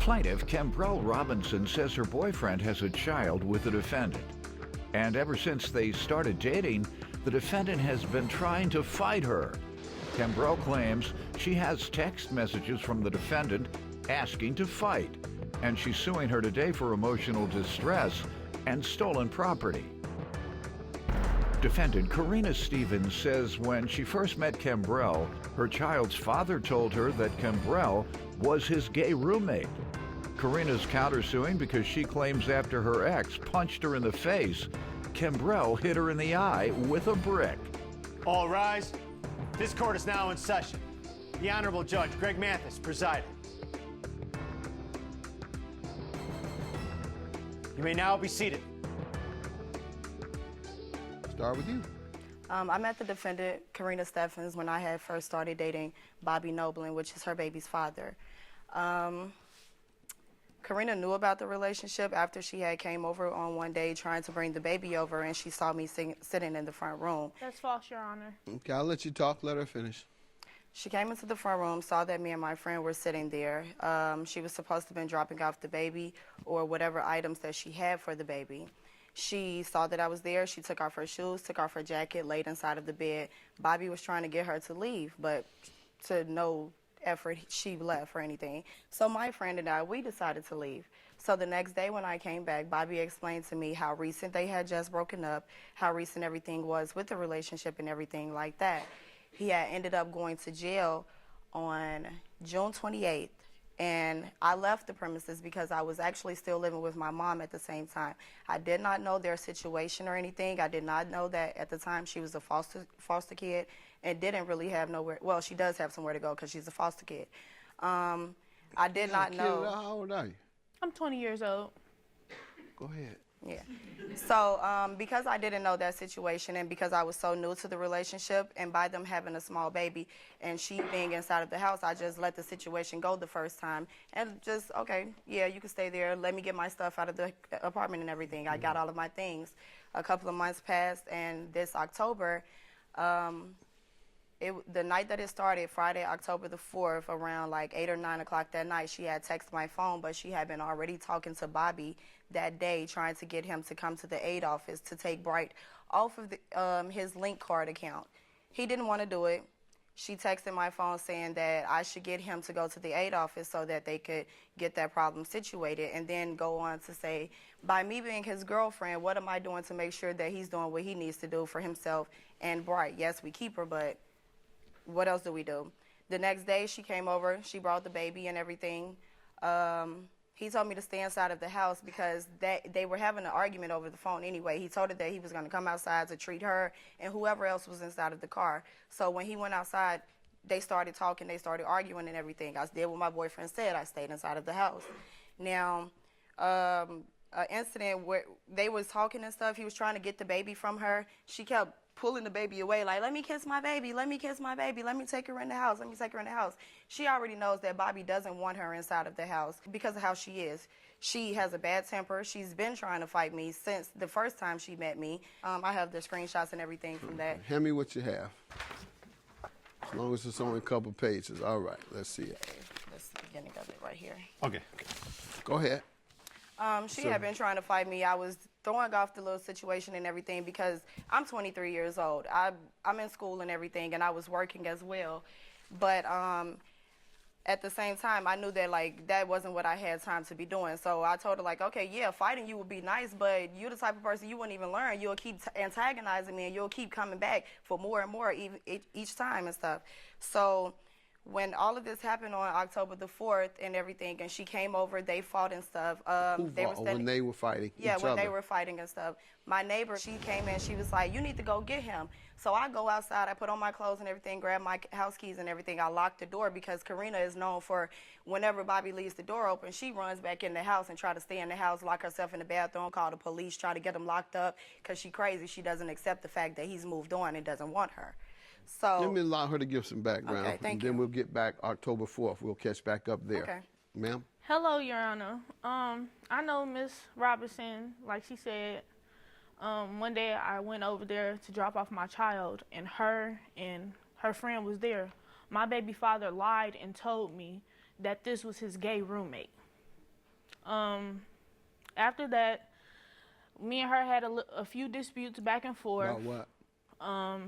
Plaintiff Kimbrell Robinson says her boyfriend has a child with the defendant. And ever since they started dating, the defendant has been trying to fight her. Kimbrell claims she has text messages from the defendant asking to fight, and she's suing her today for emotional distress and stolen property. Defendant Karina Stevens says when she first met Kimbrell, her child's father told her that Kimbrell was his gay roommate. Karina's countersuing because she claims after her ex punched her in the face, Kimbrell hit her in the eye with a brick. All rise. This court is now in session. The Honorable Judge Greg Mathis presiding. You may now be seated. Start with you. I met the defendant, Karina Stevens, when I had first started dating Bobby Noblin, which is her baby's father. Karina knew about the relationship after she had came over on one day trying to bring the baby over, and she saw me sitting in the front room. That's false, Your Honor. Okay, I'll let you talk. Let her finish. She came into the front room, saw that me and my friend were sitting there. She was supposed to have been dropping off the baby or whatever items that she had for the baby. She saw that I was there. She took off her shoes, took off her jacket, laid inside of the bed. Bobby was trying to get her to leave, but to no effort she left or anything. So my friend and I, we decided to leave. So the next day when I came back, Bobby explained to me how recent they had just broken up, how recent everything was with the relationship and everything like that. He had ended up going to jail on June 28th. And I left the premises because I was actually still living with my mom at the same time. I did not know their situation or anything. I did not know that at the time she was a foster kid and didn't really have nowhere. Well, she does have somewhere to go because she's a foster kid. I did not know. How old are you? I'm 20 years old. Go ahead. Yeah. So because I didn't know that situation and because I was so new to the relationship and by them having a small baby and she being inside of the house, I just let the situation go the first time and just, okay, yeah, you can stay there. Let me get my stuff out of the apartment and everything. I got all of my things. A couple of months passed, and this October, the night that it started, Friday, October the 4th, around like 8 or 9 o'clock that night, she had texted my phone, but she had been already talking to Bobby that day, trying to get him to come to the aid office to take Bright off of his link card account. He didn't want to do it. She texted my phone saying that I should get him to go to the aid office so that they could get that problem situated, and then go on to say, by me being his girlfriend, what am I doing to make sure that he's doing what he needs to do for himself and Bright? Yes, we keep her, but what else do we do? The next day she came over, she brought the baby and everything. He told me to stay inside of the house because they were having an argument over the phone anyway. He told her that he was going to come outside to treat her and whoever else was inside of the car. So when he went outside, they started talking, they started arguing and everything. I did what my boyfriend said. I stayed inside of the house. Now, an incident where they was talking and stuff, he was trying to get the baby from her. She kept pulling the baby away, like, let me kiss my baby, let me kiss my baby, let me take her in the house, let me take her in the house. She already knows that Bobby doesn't want her inside of the house because of how she is. She has a bad temper. She's been trying to fight me since the first time she met me. I have the screenshots and everything from that. Hand me what you have. As long as it's only a couple pages. All right, let's see it. Okay, that's the beginning of it right here. Okay. Go ahead. She had been trying to fight me. I was throwing off the little situation and everything because I'm 23 years old. I'm in school and everything, and I was working as well. But at the same time, I knew that, like, that wasn't what I had time to be doing. So I told her, like, okay, yeah, fighting you would be nice, but you're the type of person you wouldn't even learn. You'll keep antagonizing me, and you'll keep coming back for more and more each time and stuff. So when all of this happened on October the 4th and everything, and she came over, they fought and stuff. When they were fighting Yeah, each when other. they were fighting and stuff. My neighbor, she came in, she was like, you need to go get him. So I go outside, I put on my clothes and everything, grab my house keys and everything. I lock the door because Karina is known for whenever Bobby leaves the door open, she runs back in the house and try to stay in the house, lock herself in the bathroom, call the police, try to get him locked up because she crazy. She doesn't accept the fact that he's moved on and doesn't want her. So let me allow her to give some background, okay, thank and then you. we'll get back October 4th. We'll catch back up there. Okay. Ma'am? Hello, Your Honor. I know Miss Robinson, like she said, one day I went over there to drop off my child, and her friend was there. My baby father lied and told me that this was his gay roommate. After that, me and her had a few disputes back and forth. About what?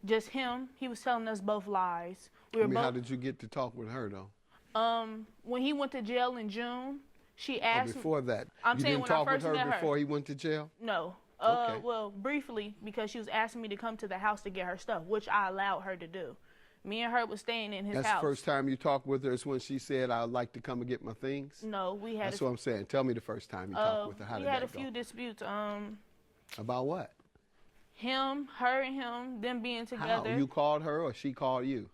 Just him. He was telling us both lies. How did you get to talk with her, though? When he went to jail in June, she asked before that. I'm you saying didn't when I talk with first met her before he went to jail? No. Okay. Well, briefly, because she was asking me to come to the house to get her stuff, which I allowed her to do. Me and her was staying in his house. That's the first time you talked with her is when she said, I'd like to come and get my things? No, we had... That's what I'm saying. Tell me the first time you talked with her. How did that go? We had a few disputes. About what? Her and him, them being together. How? You called her or she called you?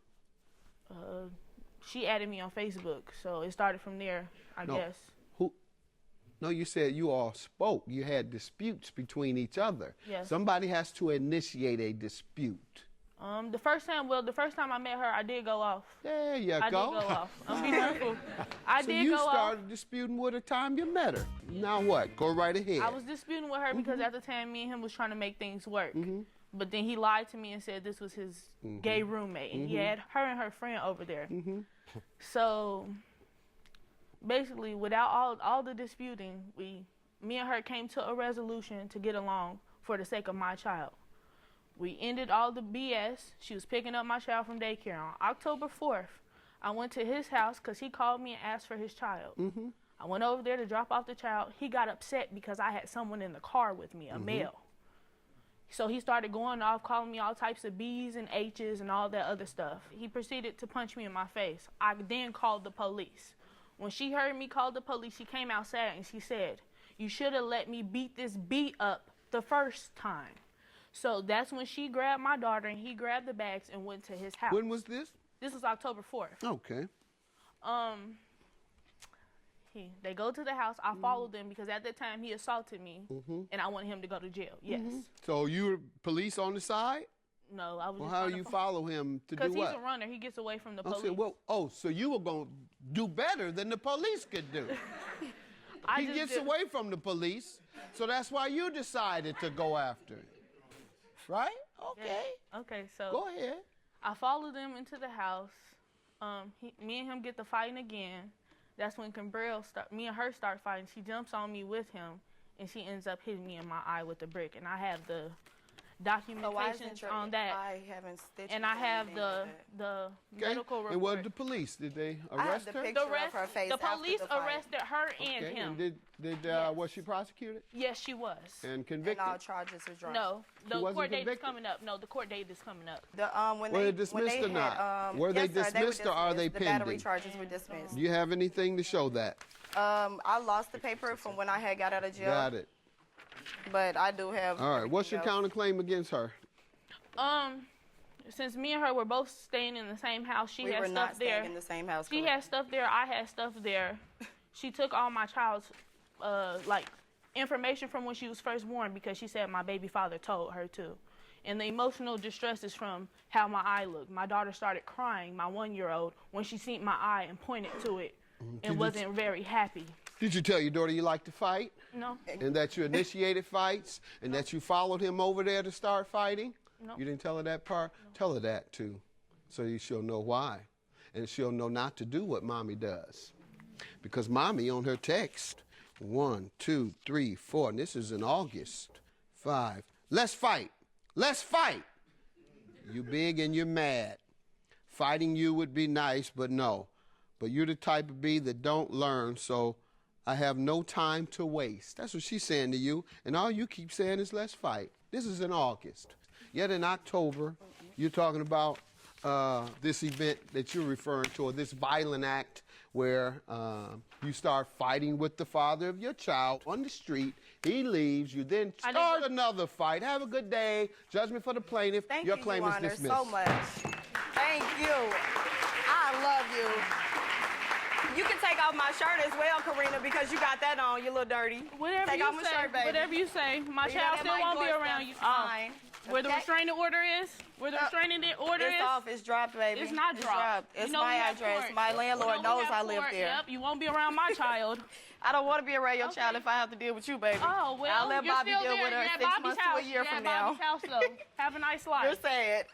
She added me on Facebook, so it started from there, I guess. No, you said you all spoke. You had disputes between each other. Yes. Somebody has to initiate a dispute. The first time I met her, I did go off. There you go. I did go off. I'm being truthful. I did go off. So you started disputing with her time you met her. Now what? Go right ahead. I was disputing with her because at the time me and him was trying to make things work. But then he lied to me and said this was his gay roommate. And he had her and her friend over there. So basically, without all the disputing, me and her came to a resolution to get along for the sake of my child. We ended all the BS. She was picking up my child from daycare. On October 4th, I went to his house because he called me and asked for his child. I went over there to drop off the child. He got upset because I had someone in the car with me, a male. So he started going off, calling me all types of B's and H's and all that other stuff. He proceeded to punch me in my face. I then called the police. When she heard me call the police, she came outside and she said, "You should have let me beat this beat up the first time." So that's when she grabbed my daughter and he grabbed the bags and went to his house. When was this? This was October 4th. Okay. They go to the house. I followed them because at that time he assaulted me and I wanted him to go to jail. Yes. So you were police on the side? No, I was. Well, how do you follow him to do what? Because he's a runner. He gets away from the police. So you were going to do better than the police could do. He gets away from the police, so that's why you decided to go after him. Right? Okay. Yeah. Okay, so go ahead. I followed them into the house. Me and him get to fighting again. That's when me and her start fighting. She jumps on me with him, and she ends up hitting me in my eye with a brick. And I have the documentation on that. I haven't stitched. And I have the medical report. And what did the police? Did they arrest her? The police arrested her and him. And was she prosecuted? Yes, she was. And convicted? And all charges are dropped. No, the court date is coming up. No, the court date is coming up. Were they dismissed or not? Were they dismissed or are they pending? The battery charges were dismissed. Do you have anything to show that? I lost the paper from when I had got out of jail. Got it. But I do have. All right. What's your counterclaim against her? Since me and her were both staying in the same house, she had stuff there. We were not staying in the same house. She had stuff there. I had stuff there. She took all my child's information from when she was first born because she said my baby father told her to. And the emotional distress is from how my eye looked. My daughter started crying, my 1-year-old, when she seen my eye and pointed to it and wasn't very happy. Did you tell your daughter you like to fight? No. And that you initiated fights? And that you followed him over there to start fighting? No. You didn't tell her that part? No. Tell her that, too, so she'll know why. And she'll know not to do what Mommy does. Because Mommy, on her text, 1, 2, 3, 4, and this is in August, 5, let's fight. Let's fight. You big and you're mad. Fighting you would be nice, but no. But you're the type of bee that don't learn, so I have no time to waste. That's what she's saying to you, and all you keep saying is let's fight. This is in August. Yet in October, you're talking about this event that you're referring to, or this violent act where you start fighting with the father of your child on the street. He leaves. You then start another fight. Have a good day. Judgment for the plaintiff. Your claim is dismissed. Thank you, Your Honor, so much. Thank you. I love you. You can take off my shirt as well, Karina, because you got that on. You look dirty. Whatever take you off my say, shirt, baby. Whatever you say. My child still won't be around you. Fine. Where the restraining order is? Where the restraining order is? It's off. It's dropped, baby. It's not dropped. It's my address. My landlord knows I live there. Yep, you won't be around my child. I don't want to be around your child if I have to deal with you, baby. Oh, well, I'll let Bobby deal with her 6 months to a year from now. Bobby's house, though. Have a nice life. You're sad.